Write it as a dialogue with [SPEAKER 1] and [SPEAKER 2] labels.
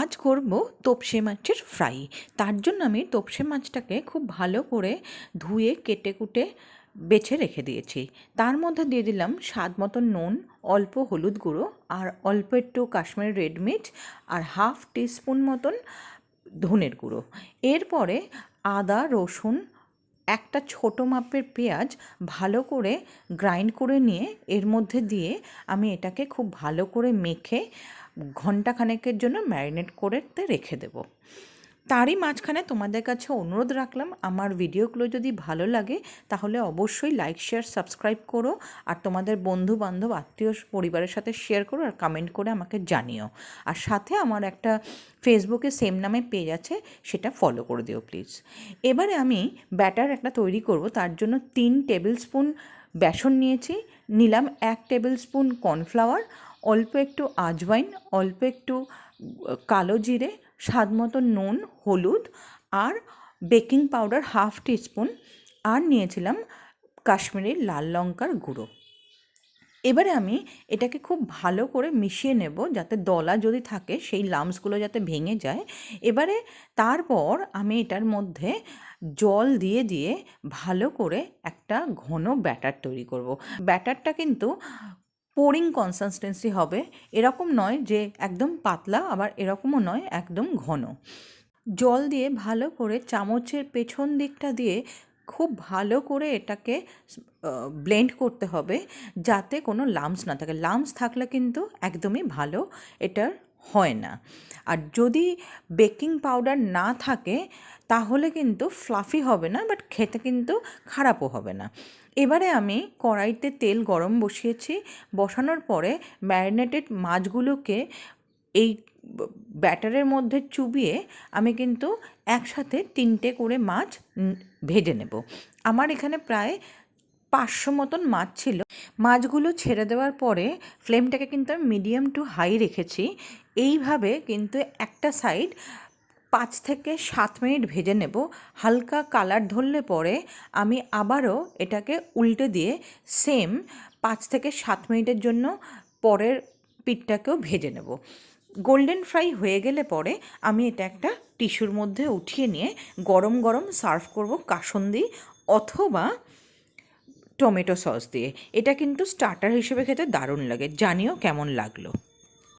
[SPEAKER 1] আজ করব তোপসে মাছের ফ্রাই। তার জন্য আমি তোপসে মাছটাকে খুব ভালো করে ধুয়ে কেটে কুটে বেছে রেখে দিয়েছি। তার মধ্যে দিয়ে দিলাম স্বাদ মতো নুন, অল্প হলুদ গুঁড়ো আর অল্প একটু কাশ্মীরি রেড মির্চ আর হাফ টিস্পুন মতন ধনের গুঁড়ো। এরপরে আদা রসুন একটা ছোটো মাপের পেঁয়াজ ভালো করে গ্রাইন্ড করে নিয়ে এর মধ্যে দিয়ে আমি এটাকে খুব ভালো করে মেখে ঘন্টাখানেকের জন্য ম্যারিনেট করতে রেখে দেব। তারই মাঝখানে তোমাদের কাছে অনুরোধ রাখলাম, আমার ভিডিওগুলো যদি ভালো লাগে তাহলে অবশ্যই লাইক শেয়ার সাবস্ক্রাইব করো, আর তোমাদের বন্ধু বান্ধব আত্মীয় পরিবারের সাথে শেয়ার করো আর কমেন্ট করে আমাকে জানিও। আর সাথে আমার একটা ফেসবুকে সেম নামে পেজ আছে, সেটা ফলো করে দিও প্লিজ। এবারে আমি ব্যাটার একটা তৈরি করব। তার জন্য 3 টেবিল স্পুন বেসন নিয়েছি, নিলাম 1 টেবিল স্পুন কর্নফ্লাওয়ার, অল্প একটু আজওয়াইন, অল্প একটু কালো জিরে, স্বাদ মতো নুন, হলুদ আর বেকিং পাউডার হাফ টিস্পুন, আর নিয়েছিলাম কাশ্মীরি লাল লঙ্কার গুঁড়ো। এবারে আমি এটাকে খুব ভালো করে মিশিয়ে নেব, যাতে দলা যদি থাকে সেই লাম্পসগুলো যাতে ভেঙে যায়। এবারে তারপর আমি এটার মধ্যে জল দিয়ে দিয়ে ভালো করে একটা ঘন ব্যাটার তৈরি করব। ব্যাটারটা কিন্তু পোরিং কনসিস্টেন্সি হবে, এরকম নয় যে একদম পাতলা, আবার এরকমও নয় একদম ঘন। জল দিয়ে ভালো করে চামচের পেছন দিকটা দিয়ে খুব ভালো করে এটাকে ব্লেন্ড করতে হবে, যাতে কোনো লাম্পস না থাকে। লাম্পস থাকলে কিন্তু একদমই ভালো এটার হয় না। আর যদি বেকিং পাউডার না থাকে তাহলে কিন্তু ফ্লাফি হবে না, বাট খেতে কিন্তু খারাপও হবে না। এবারে আমি কড়াইতে তেল গরম বসিয়েছি। বসানোর পরে ম্যারিনেটেড মাছগুলোকে এই ব্যাটারের মধ্যে চুবিয়ে আমি কিন্তু একসাথে 3টে করে মাছ ভেজে নেব। আমার এখানে প্রায় 500 মতন মাছ ছিল। মাছগুলো ছেড়ে দেওয়ার পরে ফ্লেমটাকে কিন্তু আমি মিডিয়াম টু হাই রেখেছি। এইভাবে কিন্তু একটা সাইড 5 থেকে 7 মিনিট ভেজে নেব। হালকা কালার ধরলে পরে আমি আবারও এটাকে উল্টে দিয়ে সেম 5 থেকে 7 মিনিটের জন্য পরের পিঠটাকেও ভেজে নেব। গোল্ডেন ফ্রাই হয়ে গেলে পরে আমি এটা একটা টিস্যুর মধ্যে উঠিয়ে নিয়ে গরম গরম সার্ভ করব কাসুন্দি অথবা টমেটো সস দিয়ে। এটা কিন্তু স্টার্টার হিসেবে খেতে দারুণ লাগে। জানিও কেমন লাগলো।